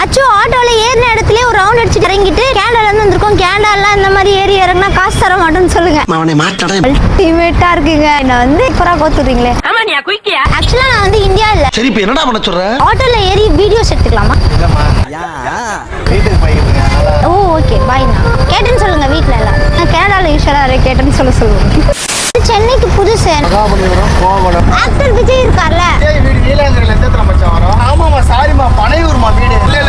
அச்சோ ஆட்டோல ஏறின இடத்துல ஒரு ரவுண்ட் அடிச்சுட்டு இறங்கிட்டு கேண்டால இருந்து வந்திருக்கோம். கேண்டாலாம் இந்த மாதிரி ஏறி இறங்கினா காசு தர மாட்டேன்னு சொல்லுங்க. அவனை மாட்டாடா. அல்டிமேட்டா இருக்குங்க. என்ன வந்து புறா கோத்துறீங்களே. ஆக்சுவலா நான் வந்து இந்தியா இல்ல. சரி இப்ப என்னடா பண்ண சொல்ற? ஆட்டோல ஏறி வீடியோஸ் எடுத்துக்கலாமா? ஓ ஓகே பாய்ண்ணா. கேட்டேன்னு சொல்லுங்க வீட்ல எல்லாம். நான் கேரளால யூஸ்வலா கேட்டேன்னு சொல்லுங்க. சென்னைக்கு புதுசு. ஆக்டர் விஜய் இருக்கார்ல. வீடு நீலாங்கரையில எந்த மச்சான் வரும்? ஆமாமா சாரிமா பனையூர்மா வீடு. இல்ல